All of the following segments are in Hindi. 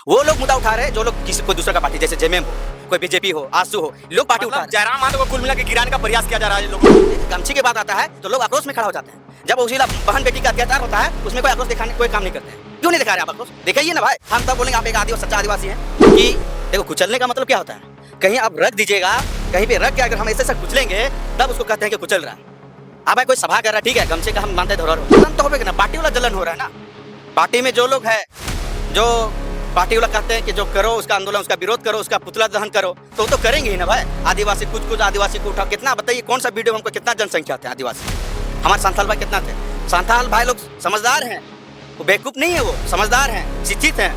वो लोग मुद्दा उठा रहे हैं जो लोग किसी कोई दूसरा का पार्टी, जैसे जेएमएम हो, कोई बीजेपी हो, आजसू हो, लोग पार्टी उठा रहे हैं। जयराम महतो को कुल मिला के गिराने का प्रयास किया जा रहा है लोगों को। गमछी की बात आता है तो लोग आक्रोश में खड़ा हो जाते हैं। जब उसी बहन बेटी का अत्याचार होता है उसमें कोई आक्रोश दिखाने कोई काम नहीं करते हैं। क्यों नहीं दिखा रहे आप आक्रोश? दिखाइए ना भाई। हम तब बोलेंगे आप एक आदिवासी सच्चा आदिवासी हैं कि देखो कुचलने का मतलब क्या होता है, कहीं आप रख दीजिएगा, कहीं पे रख के अगर हम ऐसे कुचलेंगे तब उसको कहते हैं कि कुचल रहा है। अब भाई कोई सभा कर रहा है, ठीक है, गमछे का हम मानते हैं धरोहर जलन तो होगा ना, पार्टी वाला जलन हो रहा है ना। पार्टी में जो लोग है, जो पार्टी वाला कहते हैं कि जो करो उसका आंदोलन, उसका विरोध करो, उसका पुतला दहन करो, तो वो तो करेंगे ही ना भाई। आदिवासी कुछ आदिवासी को उठाओ, कितना बताइए कौन सा वीडियो हमको, कितना जनसंख्या थे आदिवासी, हमारे संथाल भाई कितना थे। संथाल भाई लोग समझदार हैं, वो बेवकूफ़ नहीं है, वो समझदार हैं, शिक्षित हैं,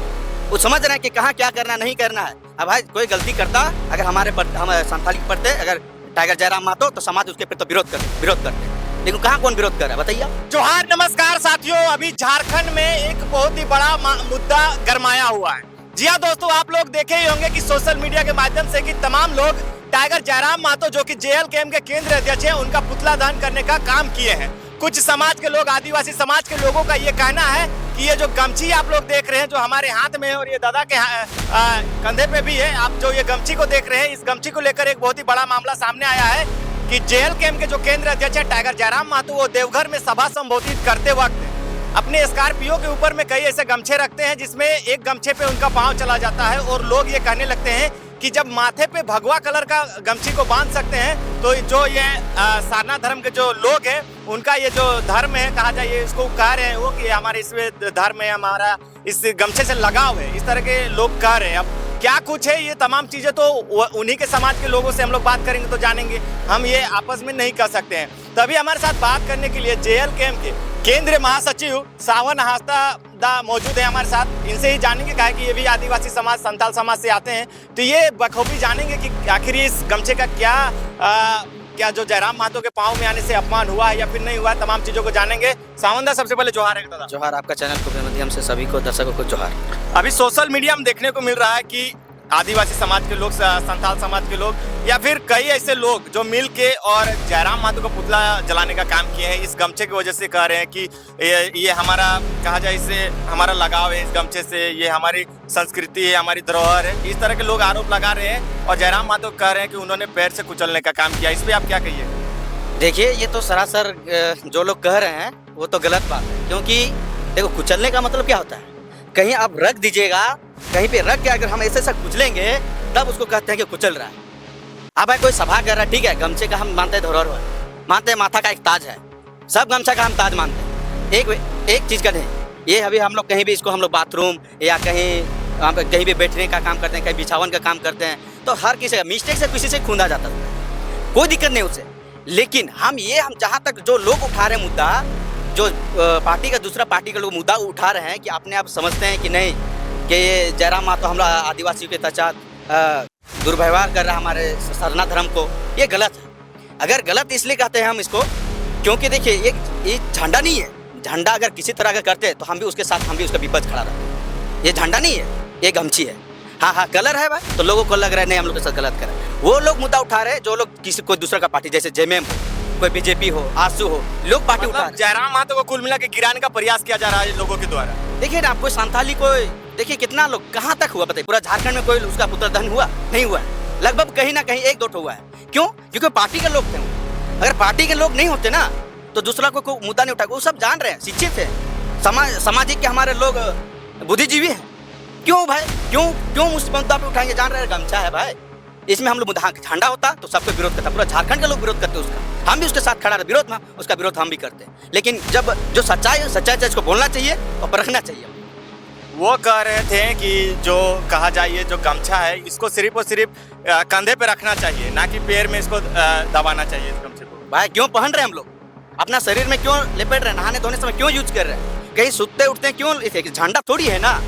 वो समझ रहे हैं कि कहाँ क्या करना नहीं करना है। अब भाई कोई गलती करता अगर हमारे पर, हम संथाली पढ़ते अगर टाइगर जयराम महतो, तो समाज उसके पर तो विरोध करते, लेकिन कहाँ कौन विरोध कर रहा है बताइए। जोहार, नमस्कार साथियों। अभी झारखंड में एक बहुत ही बड़ा मुद्दा गरमाया हुआ है। जी हाँ दोस्तों, आप लोग देखे ही होंगे कि सोशल मीडिया के माध्यम से कि तमाम लोग टाइगर जयराम महतो जो कि जेएलकेएम के केंद्रीय अध्यक्ष हैं, उनका पुतला दहन करने का काम किए हैं। कुछ समाज के लोग, आदिवासी समाज के लोगों का ये कहना है कि ये जो गमछी आप लोग देख रहे हैं जो हमारे हाथ में है और ये दादा के कंधे पे भी है, आप जो ये गमछी को देख रहे हैं, इस गमछी को लेकर एक बहुत ही बड़ा मामला सामने आया है कि जेएलकेएम के जो केंद्रीय अध्यक्ष है टाइगर जयराम महतो, वो देवघर में सभा संबोधित करते वक्त अपने स्कॉर्पियो के ऊपर में कई ऐसे गमछे रखते हैं जिसमें एक गमछे पे उनका पांव चला जाता है और लोग ये कहने लगते हैं कि जब माथे पे भगवा कलर का गमछी को बांध सकते हैं तो जो ये सारना धर्म के जो लोग हैं उनका ये जो धर्म है, कहा जाए इसको कह रहे हैं वो कि हमारे इसमें धर्म है, हमारा इस गमछे से लगाव है, इस तरह के लोग कह रहे हैं। अब क्या कुछ है ये तमाम चीजें तो उन्हीं के समाज के लोगों से हम लोग बात करेंगे तो जानेंगे, हम ये आपस में नहीं कर सकते हैं। तभी हमारे साथ बात करने के लिए जेएलकेएम के केंद्रीय महासचिव सावन हास्दा मौजूद है हमारे साथ। इनसे ही जानेंगे, कहा कि ये भी आदिवासी समाज, संथाल समाज से आते हैं, तो ये बखूबी जानेंगे कि आखिर इस गमछे का क्या जो जयराम महतो के पाँव में आने से अपमान हुआ है या फिर नहीं हुआ, तमाम चीजों को जानेंगे। सावंदा, सबसे पहले जोहार है दादा। जोहार, आपका चैनल के माध्यम से सभी को, दर्शकों को जोहार। अभी सोशल मीडिया में देखने को मिल रहा है कि आदिवासी समाज के लोग, संथाल समाज के लोग या फिर कई ऐसे लोग जो मिल के और जयराम महतो का पुतला जलाने का काम किए हैं, इस गमछे की वजह से कह रहे हैं कि ये हमारा, कहा जाए इससे हमारा लगाव है, इस गमछे से ये हमारी संस्कृति है, हमारी धरोहर है, इस तरह के लोग आरोप लगा रहे हैं और जयराम महतो कह रहे हैं कि उन्होंने पैर से कुचलने का काम किया। इस पर आप क्या कहिए? देखिए, ये तो सरासर जो लोग कह रहे हैं वो तो गलत बात है, क्योंकि देखो कुचलने का मतलब क्या होता है, कहीं आप रख दीजिएगा, कहीं पे रख के अगर हम ऐसे कुचलेंगे तब उसको कहते हैं कि कुचल रहा है। अब भाई कोई सभा कर रहा है, ठीक है, गमछे का हम मानते हैं धरोहर, मानते हैं माथा का एक ताज है, सब गमछा का हम ताज मानते हैं। एक चीज़ का नहीं, ये अभी हम लोग कहीं भी इसको हम लोग बाथरूम या कहीं भी बैठने का काम करते हैं, कहीं बिछावन का काम करते हैं, तो हर किसी का मिस्टेक से किसी से खूंदा जाता है, कोई दिक्कत नहीं उससे। लेकिन हम जहाँ तक जो लोग उठा रहे हैं मुद्दा, जो पार्टी का दूसरा पार्टी का लोग मुद्दा उठा रहे हैं कि अपने आप समझते हैं कि नहीं कि ये जयराम महतो हम आदिवासियों के तहत दुर्व्यवहार कर रहा है हमारे सरना धर्म को, ये गलत है। अगर गलत इसलिए कहते हैं हम इसको, क्योंकि देखिए ये झंडा नहीं है, झंडा अगर किसी तरह का करते तो हम भी उसके साथ, हम भी उसका विपक्ष खड़ा रहते। ये झंडा नहीं है, ये गमछी है। हाँ, कलर है भाई, तो लोगों को लग रहा है नहीं हम लोग के साथ गलत कर रहे हैं। वो लोग मुद्दा उठा रहे हैं जो लोग किसी कोई दूसरा का पार्टी, जैसे जेएमएम हो, कोई बीजेपी हो, आजसू हो, लोग पार्टी उठा रहे हैं। जयराम महतो को कुल मिला के गिराने का प्रयास किया जा रहा है लोगों के द्वारा। देखिए ना, आपको संथाली को देखिए कितना लोग, कहाँ तक हुआ बताइए, पूरा झारखंड में कोई उसका पुतला दहन हुआ नहीं हुआ है, लगभग कहीं ना कहीं 1-2 हुआ है। क्यों? क्योंकि पार्टी के लोग थे। अगर पार्टी के लोग नहीं होते ना तो दूसरा को मुद्दा नहीं उठा, वो सब जान रहे हैं, शिक्षित है, सामाजिक के हमारे लोग बुद्धिजीवी हैं। क्यों भाई, क्यों उस मुद्दा पे उठाएंगे? जान रहे हैं गमछा है भाई, इसमें हम लोग झंडा होता तो सबको विरोध करता, पूरा झारखंड के लोग विरोध करते उसका, हम भी उसके साथ खड़ा रहे विरोध में, उसका विरोध हम भी करते हैं। लेकिन जब जो सच्चाई है, सच्चाई इसको बोलना चाहिए और परखना चाहिए। वो कह रहे थे कि जो कहा जाए जो गमछा है इसको सिर्फ और सिर्फ कंधे पे रखना चाहिए, ना कि पैर में इसको दबाना चाहिए इस गमछे को। भाई क्यों पहन रहे हैं हम लोग, अपना शरीर में क्यों लिपेट रहे हैं, नहाने धोने समय क्यों यूज कर रहे हैं, कहीं सुतते उठते हैं क्यों? झंडा थोड़ी है ना,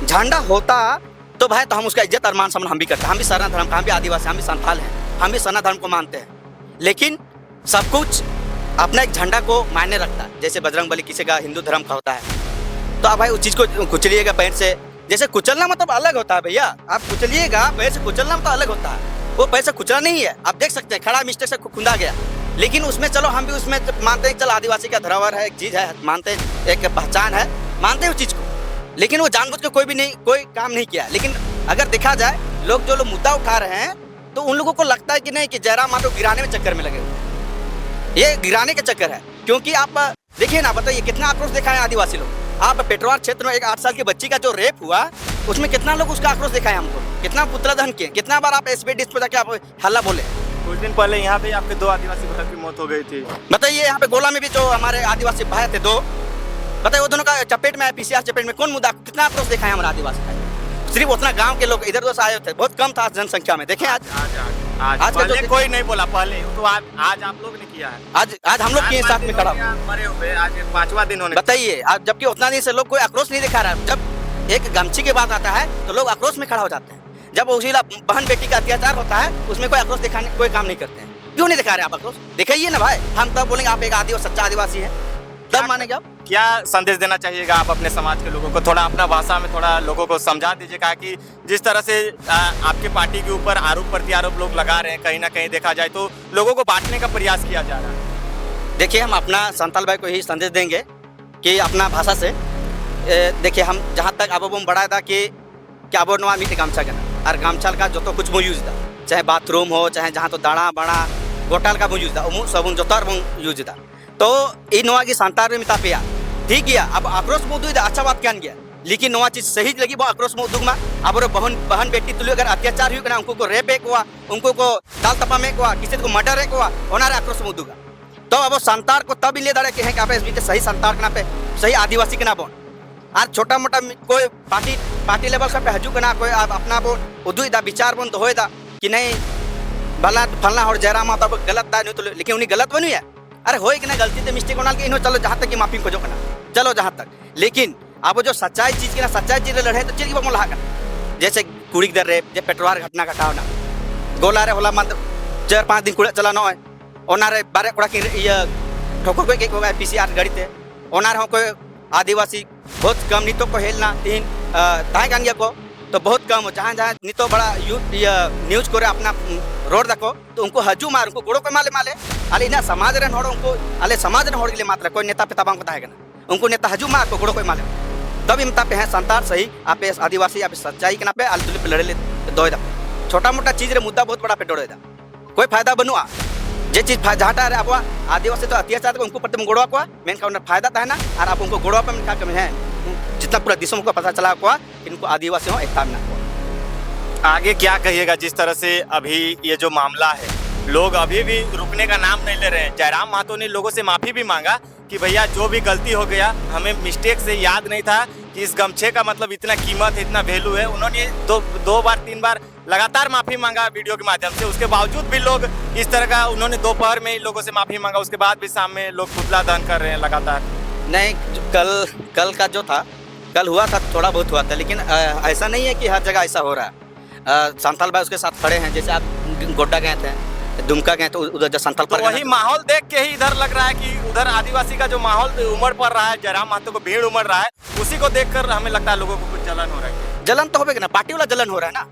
झंडा होता तो भाई तो हम उसका इज्जत और मान सम्मान हम भी करते हैं, हम भी सरना धर्म का, हम भी आदिवासी, हम भी संथाल हैं, हम भी सरना धर्म को मानते हैं। लेकिन सब कुछ अपना एक झंडा को मायने रखता है, जैसे बजरंगबली किसी का हिंदू धर्म का होता है, तो आप भाई उस चीज़ को कुचलिएगा पैर से, जैसे कुचलना मतलब अलग होता है भैया, आप कुचलिएगा पैर से, कुचलना मतलब अलग होता है, वो पैर से कुचला नहीं है। आप देख सकते हैं खड़ा मिस्टेक से खुंदा गया, लेकिन उसमें चलो हम भी उसमें मानते हैं, चल आदिवासी का धरोहर है, एक चीज़ है, मानते हैं, एक पहचान है, मानते हैं उस चीज़ को। लेकिन वो जानबूझ के कोई काम नहीं किया। लेकिन अगर देखा जाए लोग जो लोग मुद्दा उठा रहे हैं तो उन लोगों को लगता है कि नहीं कि जयराम महतो गिराने में चक्कर में लगे हुए, ये गिराने का चक्कर है। क्योंकि आप देखिए ना, बताइए कितना आक्रोश दिखाए आदिवासी लोग। आप पेटवार क्षेत्र में एक 8 साल की बच्ची का जो रेप हुआ उसमें कितना लोग उसका आक्रोश दिखाए हमको, कितना पुतला दहन किए, कितना बार आप एसबी डिस्क पे जाके आप हल्ला बोले। कुछ दिन पहले यहाँ पे आपके 2 आदिवासी भाई की मौत हो गई थी। बताइए यहाँ पे गोला में भी जो हमारे आदिवासी भाई थे 2, बताइए वो दोनों का चपेट में है, पीसीआर चपेट में। कौन मुद्दा, कितना आक्रोश दिखाए हमारे आदिवासी भाई। सिर्फ उतना गांव के लोग इधर उधर से आए थे, बहुत कम था जनसंख्या में। देखें आज पहले कोई नहीं बोला, पहले तो आज आप लोग ने किया है। आज हम लोग के साथ में खड़ा मरे हुए, आज 5वां दिन होने। बताइए आज जबकि उतना दिन से लोग कोई आक्रोश नहीं दिखा रहा है। जब एक गमछी की बात आता है तो लोग आक्रोश में खड़ा हो जाते हैं। जब उसी बहन बेटी का अत्याचार होता है उसमें कोई आक्रोश दिखाने कोई काम नहीं करते हैं। क्यों नहीं दिखा रहे आप आक्रोश? दिखाइए ना भाई, हम तब बोलेंगे आप एक आदिवासी सच्चा आदिवासी है, तब मानेंगे आप। क्या संदेश देना चाहिएगा आप अपने समाज के लोगों को? थोड़ा अपना भाषा में थोड़ा लोगों को समझा दीजिएगा कि जिस तरह से आपके पार्टी के ऊपर आरोप प्रत्यारोप लोग लगा रहे हैं, कहीं ना कहीं देखा जाए तो लोगों को बांटने का प्रयास किया जा रहा है। देखिए हम अपना संताल भाई को यही संदेश देंगे कि अपना भाषा से देखिए हम जहाँ तक अब बढ़ाया था कि क्या बोल नवा मीटे गामछा करना और गामछाल का जो तो कुछ यूज था, चाहे बाथरूम हो चाहे जहाँ तो दाड़ा बाड़ा गोटाल का यूज था सब जो यूज था। तो इन नवा की संतार में मिता पे ठीक गया। अब आक्रोश मुद्दू अच्छा बात क्या गया, लेकिन नवा चीज सही लगी वो आक्रोश मुद्दू में। अब बहन बेटी तुल्य अगर अत्याचार हुई ना, उनको रेप एक हुआ, उनको दाल तपा में हुआ, किसी को मर्डर एक हुआ, उन्हें आक्रोश मुद्दू का। तो अब वो संतार को तब ले दाड़े कि आप एसबी के सही संतार के ना पे सही आदिवासी के ना बोन। आज छोटा मोटा कोई पार्टी लेवल का पे हजू के ना कोई अपना बोन उदू दा विचार बोन तो हो कि नहीं भला फलना और जयराम महतो गलत था नहीं तो, लेकिन उन्हें गलत बनी है। अरे हो कि ना गलती तो मिस्टेक होना कि चलो जहाँ तक कि माफी खोजो करना, चलो जहाँ तक। लेकिन अब जो सच्चाई चीज की ना सच्चाई चीज लड़े तो चीज को लहा करना। जैसे कुड़ी दर रेप जे पेट्रोल घटना घटा होना गोला रे होला मंद 4-5 दिन कुड़ा चला ना ओनारे बारे कुड़ा की ठोको कोई के पीसीआर गाड़ी थे ओनार हो कोई आदिवासी बहुत कम नितो को हेलना तीन ताहे गान को तो बहुत कम हो। जहाँ जहाँ नितो बड़ा न्यूज को अपना रोड देखो तो उनको हजू मार उनको गोड़ो को माले अले इना समाज रन होड़ उनको अले समाज रन होड़ के लिए मात्र कोई नेता पिता बांग बताएगा ना उनको नेता हजू मार को गोड़ो को माले तब इमता पे है संतार सही आप आदिवासी आप सच्चाई के ना पे आलतुल पे लड़े दो छोटा मोटा चीज रे मुद्दा बहुत बड़ा पे डोड़े कोई फायदा बनुआ जे चीज जहाँ रहे आप आदिवासी तो अत्याचार उनको प्रति गोड़वा को मेन का फायदा था ना और आप उनको गोड़वा पे क्या कमी है जितना पूरा देशों को पता चला हुआ इनको आदिवासी हो एकता में आगे क्या कहिएगा? जिस तरह से अभी ये जो मामला है लोग अभी भी रुकने का नाम नहीं ले रहे हैं। जयराम महतो ने लोगों से माफ़ी भी मांगा कि भैया जो भी गलती हो गया हमें मिस्टेक से याद नहीं था कि इस गमछे का मतलब इतना कीमत है इतना वैल्यू है। उन्होंने दो बार 3 बार लगातार माफ़ी मांगा वीडियो के माध्यम से। उसके बावजूद भी लोग इस तरह का उन्होंने दोपहर में लोगों से माफ़ी मांगा उसके बाद भी शाम में लोग पुतला दहन कर रहे हैं लगातार। नहीं कल का जो था कल हुआ था थोड़ा बहुत हुआ था लेकिन ऐसा नहीं है कि हर जगह ऐसा हो रहा है। संथाल भाई उसके साथ खड़े हैं जैसे आप गोड्डा गए थे दुमका गए तो उधर जो संथाल तो वही माहौल देख के ही इधर लग रहा है कि उधर आदिवासी का जो माहौल उमड़ पड़ रहा है जयराम महतो को भीड़ उमड़ रहा है उसी को देखकर हमें लगता है लोगों को कुछ जलन हो रहा है। जलन तो होगा ना पार्टी वाला जलन हो रहा है ना।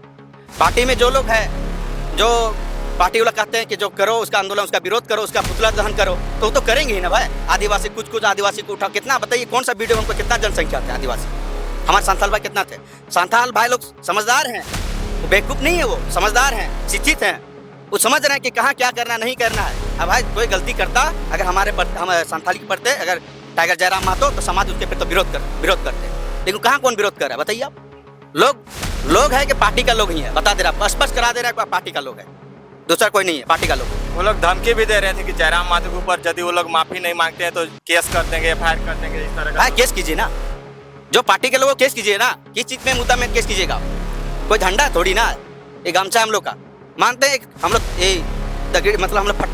पार्टी में जो लोग है जो पार्टी वाला कहते हैं कि जो करो उसका आंदोलन उसका विरोध करो उसका पुतला दहन करो तो वो तो करेंगे ही ना भाई। आदिवासी कुछ आदिवासी को उठाओ कितना बताइए कौन सा वीडियो हमको कितना जनसंख्या थे आदिवासी हमारे संथाल भाई कितना थे। संथाल भाई लोग समझदार हैं वो बेवकूफ़ नहीं है वो समझदार हैं शिक्षित हैं वो समझ रहे हैं कि कहाँ क्या करना नहीं करना है। अब भाई कोई गलती करता अगर हमारे हम संथाली के प्रति अगर टाइगर जयराम महतो तो समाज उसके प्रति तो विरोध करते लेकिन कहाँ कौन विरोध कर रहा है बताइए आप। लोग है कि पार्टी का लोग ही है बता दे रहा स्पष्ट करा दे रहा है पार्टी का लोग है दूसरा कोई नहीं है पार्टी का लोग। वो लोग धमकी भी दे रहे थे कि जयराम महतो के ऊपर यदि वो लोग माफ़ी नहीं मांगते हैं तो केस कर देंगे FIR कर देंगे इस तरह का। केस कीजिए ना जो पार्टी के लोगों केस कीजिए ना किस चीज़ में मुद्दा में केस कीजिएगा कोई झंडा थोड़ी ना ये गमछा हम लोग का मानते हैं हम लोग ये मतलब हम लोग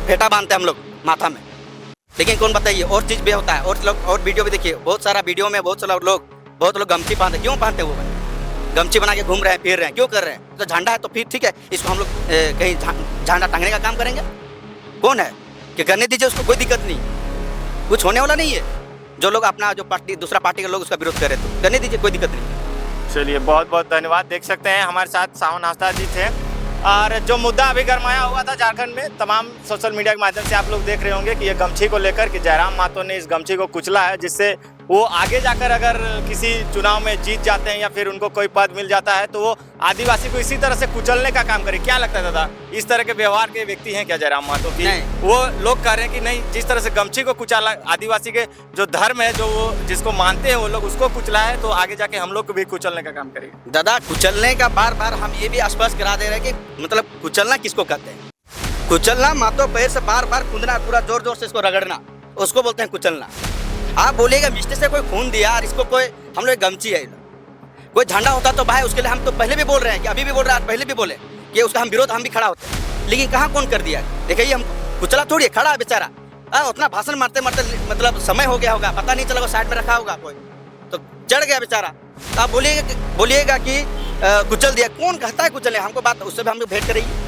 फेटा बांधते हैं हम लोग माथा में लेकिन कौन बताइए और चीज़ भी होता है और वीडियो भी देखिए बहुत सारा वीडियो में बहुत लोग गमछी बांधते क्यों बांधते वो भाई गमछी बना के घूम रहे हैं फिर रहे हैं क्यों कर रहे हैं तो झंडा है तो फिर ठीक है इसको हम लोग कहीं झंडा टांगने का काम करेंगे कौन है कि करने दीजिए उसको कोई दिक्कत नहीं कुछ होने वाला नहीं है। जो लोग अपना जो पार्टी दूसरा पार्टी के लोग उसका विरोध कर रहे तो करने दीजिए कोई दिक्कत नहीं। चलिए बहुत बहुत धन्यवाद। देख सकते हैं हमारे साथ सावन आस्था जी थे और जो मुद्दा अभी गरमाया हुआ था झारखंड में तमाम सोशल मीडिया के माध्यम से आप लोग देख रहे होंगे कि ये गमछी को लेकर कि जयराम महतो ने इस गमछी को कुचला है जिससे वो आगे जाकर अगर किसी चुनाव में जीत जाते हैं या फिर उनको कोई पद मिल जाता है तो वो आदिवासी को इसी तरह से कुचलने का काम करे। क्या लगता है दादा, इस तरह के व्यवहार के व्यक्ति हैं क्या जयराम महतो की? वो लोग कह रहे हैं कि नहीं, जिस तरह से गमछी को कुचला, आदिवासी के जो धर्म है, जो वो जिसको मानते हैं वो लोग, उसको कुचला है, तो आगे जाके हम लोग को भी कुचलने का काम करेगा। दादा, कुचलने का बार बार हम ये भी स्पष्ट करा दे रहे हैं कि मतलब कुचलना किसको कहते हैं। कुचलना मातो पैर से बार बार कूदना, पूरा जोर जोर से इसको रगड़ना, उसको बोलते हैं कुचलना। आप बोलिएगा मिस्टी से कोई खून दिया और इसको कोई, हम लोग गमछी है, कोई झंडा होता तो भाई उसके लिए हम तो पहले भी बोल रहे हैं कि अभी भी बोल रहे हैं, पहले भी बोले कि उसका हम विरोध हम भी खड़ा होते हैं, लेकिन कहाँ कौन कर दिया। देखिए हम कुचला थोड़ी है, खड़ा है बेचारा, उतना भाषण मारते मारते मतलब समय हो गया होगा, पता नहीं चला, साइड में रखा होगा कोई तो चढ़ गया बेचारा। तो आप बोलिएगा कि कुचल दिया, कौन कहता है कुचले? हमको बात उससे भी हम लोग भेंट करेंगे।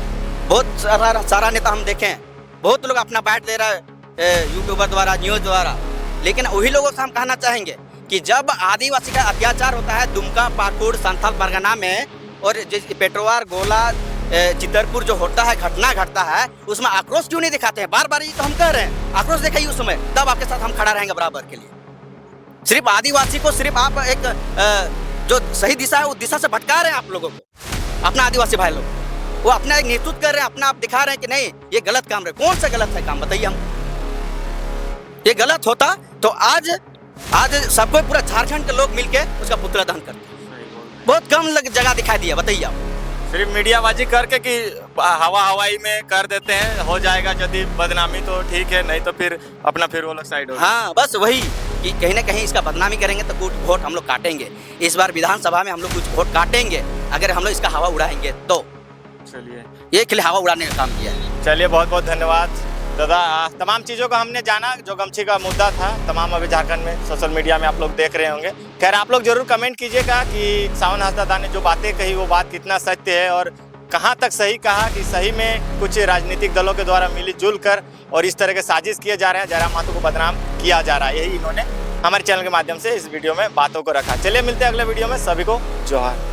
बहुत सारा नेता हम देखे हैं, बहुत लोग अपना बाइट दे रहा है यूट्यूबर द्वारा, न्यूज़ द्वारा, लेकिन वही लोगों से हम कहना चाहेंगे कि जब आदिवासी का अत्याचार होता है दुमका, पाकुड़, संथाल परगना में, और पेट्रोवार, गोला, चितरपुर जो होता है, घटना घटता है, उसमें आक्रोश क्यों नहीं दिखाते हैं? बार बार ये तो हम कह रहे हैं, आक्रोश दिखाइए उस समय, तब आपके साथ हम खड़ा रहेंगे बराबर के लिए। सिर्फ आदिवासी को सिर्फ आप एक जो सही दिशा है वो दिशा से भटका रहे हैं आप लोगों को। अपना आदिवासी भाई लोग वो अपना एक नेतृत्व कर रहे हैं, अपना आप दिखा रहे हैं कि नहीं ये गलत काम रहे। कौन सा गलत है काम बताइए हम? ये गलत होता तो आज सबको पूरा झारखंड के लोग मिलके उसका पुतला दहन करते। बहुत कम जगह दिखाई दिया, बताइए आप। सिर्फ मीडियाबाजी करके कि हवाई में कर देते हैं, हो जाएगा यदि बदनामी तो ठीक है, नहीं तो फिर अपना फिर वो लोग साइड हो। हाँ, बस वही कि कहीं ना कहीं इसका बदनामी करेंगे तो कुछ वोट हम लोग काटेंगे। इस बार विधानसभा में हम लोग कुछ वोट काटेंगे अगर हम लोग इसका हवा उड़ाएंगे तो। चलिए, ये के लिए हवा उड़ाने का काम किया है। चलिए, बहुत बहुत धन्यवाद दादा। तमाम चीज़ों का हमने जाना, जो गमछी का मुद्दा था, तमाम अभी झारखंड में सोशल मीडिया में आप लोग देख रहे होंगे। खैर, आप लोग जरूर कमेंट कीजिएगा कि सावन हंसदा ने जो बातें कही वो बात कितना सत्य है और कहाँ तक सही कहा, कि सही में कुछ राजनीतिक दलों के द्वारा मिलजुल कर और इस तरह के साजिश किए जा रहे हैं, जयराम महतो को बदनाम किया जा रहा है। यही इन्होंने हमारे चैनल के माध्यम से इस वीडियो में बातों को रखा। चलिए, मिलते हैं अगले वीडियो में। सभी को जोहार।